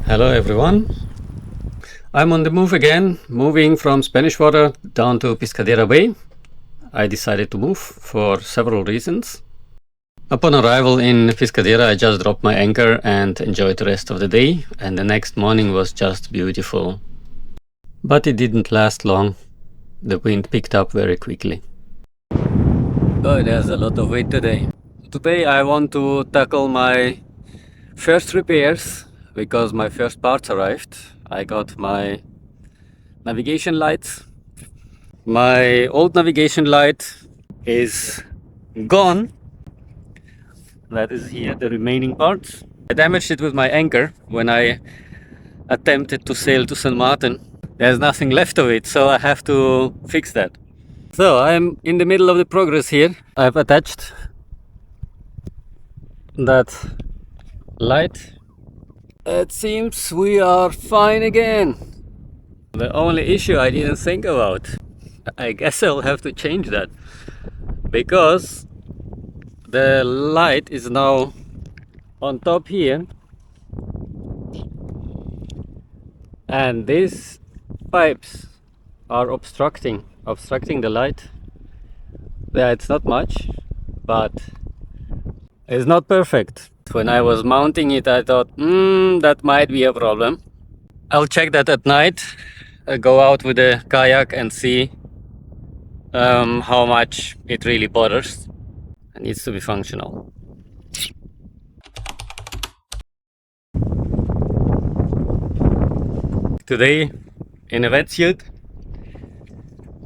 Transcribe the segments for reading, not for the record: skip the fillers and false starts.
Hello everyone. I'm on the move again, moving from Spanish water down to Piscadera Bay. I decided to move for several reasons. Upon arrival in Piscadera, I just dropped my anchor and enjoyed the rest of the day, and the next morning was just beautiful. But it didn't last long. The wind picked up very quickly. Oh, there's a lot of wind today. Today I want to tackle my first repairs because my first parts arrived. I got my navigation lights. My old navigation light is gone. That is here, the remaining parts. I damaged it with my anchor when I attempted to sail to St. Martin. There's nothing left of it, so I have to fix that. So I'm in the middle of the progress here. I've attached that light. It seems we are fine again. The only issue I didn't think about, I guess I'll have to change that, because the light is now on top here, and these pipes are obstructing the light. Yeah, it's not much, but it's not perfect. When I was mounting it, I thought, that might be a problem. I'll check that at night. Go out with a kayak and see how much it really bothers. It needs to be functional. Today in a wetsuit,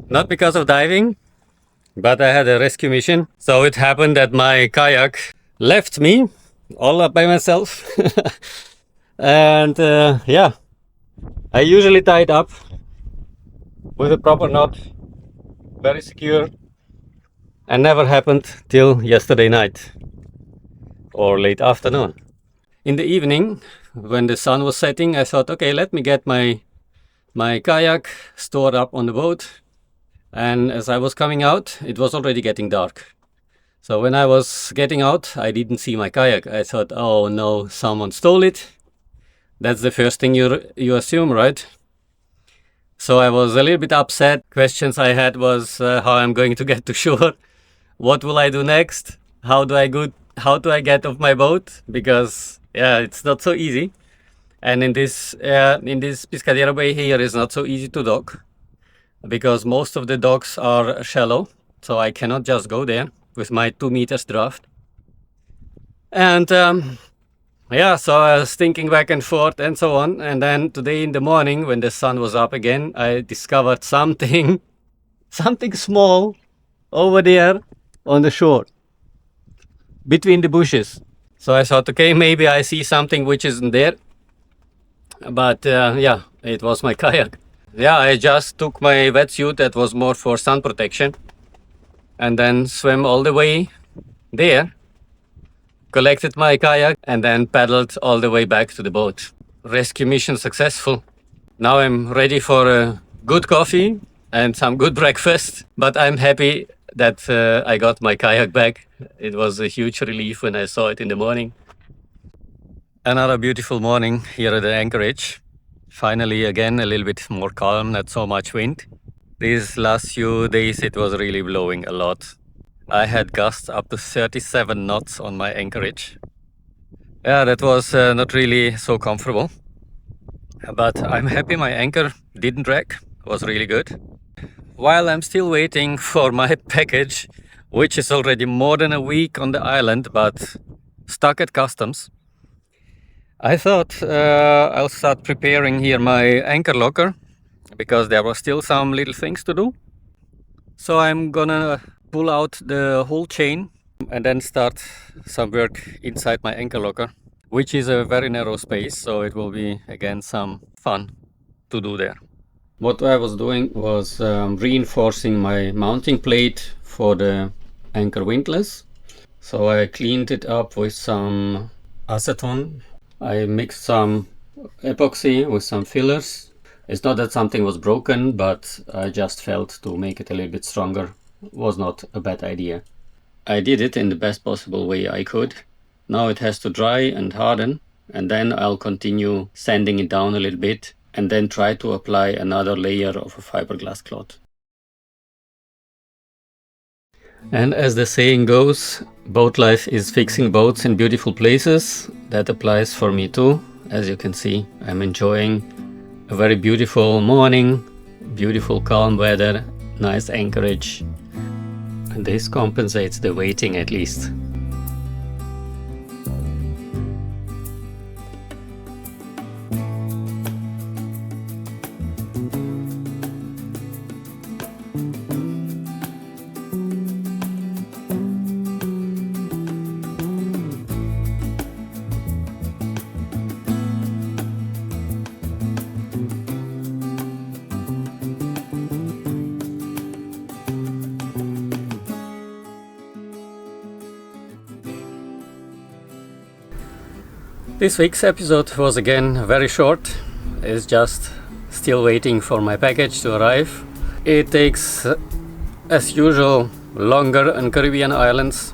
not because of diving, but I had a rescue mission. So it happened that my kayak left me all up by myself. And yeah, I usually tie it up with a proper knot, very secure, and never happened till yesterday night or late afternoon. In the evening, when the sun was setting, I thought, okay, let me get my kayak stored up on the boat. And as I was coming out, it was already getting dark. So when I was getting out, I didn't see my kayak. I thought, oh no, someone stole it. That's the first thing you assume, right? So I was a little bit upset. Questions I had was how I'm going to get to shore. What will I do next? How do I get off my boat? Because yeah, it's not so easy. And in this Piscadera Bay here is not so easy to dock, because most of the docks are shallow. So I cannot just go there with my 2 meters draft. And yeah, so I was thinking back and forth and so on. And then today in the morning, when the sun was up again, I discovered something small over there on the shore between the bushes. So I thought, okay, maybe I see something which isn't there. But yeah, it was my kayak. Yeah, I just took my wetsuit that was more for sun protection and then swam all the way there, collected my kayak, and then paddled all the way back to the boat. Rescue mission successful. Now I'm ready for a good coffee and some good breakfast, but I'm happy that I got my kayak back. It was a huge relief when I saw it in the morning. Another beautiful morning here at the Anchorage. Finally, again, a little bit more calm, not so much wind. These last few days it was really blowing a lot. I had gusts up to 37 knots on my Anchorage. Yeah, that was not really so comfortable. But I'm happy my anchor didn't wreck. It was really good. While I'm still waiting for my package, which is already more than a week on the island but stuck at customs, I thought I'll start preparing here my anchor locker, because there were still some little things to do. So I'm gonna pull out the whole chain and then start some work inside my anchor locker, which is a very narrow space, so it will be again some fun to do there. What I was doing was reinforcing my mounting plate for the anchor windlass. So I cleaned it up with some acetone. I mixed some epoxy with some fillers. It's not that something was broken, but I just felt to make it a little bit stronger was not a bad idea. I did it in the best possible way I could. Now it has to dry and harden, and then I'll continue sanding it down a little bit and then try to apply another layer of a fiberglass cloth. And as the saying goes, boat life is fixing boats in beautiful places. That applies for me too. As you can see, I'm enjoying a very beautiful morning, beautiful calm weather, nice anchorage. And this compensates the waiting at least. This week's episode was again very short. It's just still waiting for my package to arrive. It takes, as usual, longer in Caribbean islands,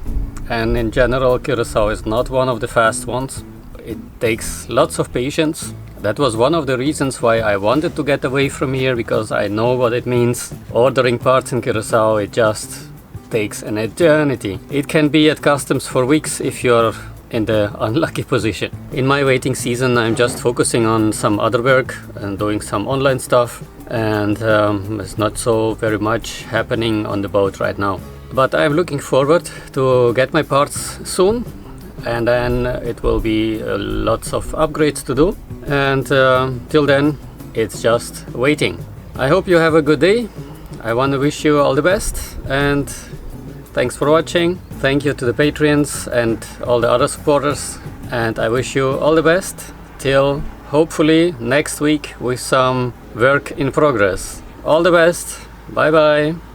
and in general Curacao is not one of the fast ones. It takes lots of patience. That was one of the reasons why I wanted to get away from here, because I know what it means. Ordering parts in Curacao, it just takes an eternity. It can be at customs for weeks if you're in the unlucky position. In my waiting season, I'm just focusing on some other work and doing some online stuff, and there's not so very much happening on the boat right now. But I'm looking forward to get my parts soon, and then it will be lots of upgrades to do, and till then it's just waiting. I hope you have a good day. I want to wish you all the best, and thanks for watching. Thank you to the Patreons and all the other supporters, and I wish you all the best till hopefully next week with some work in progress. All the best. Bye bye.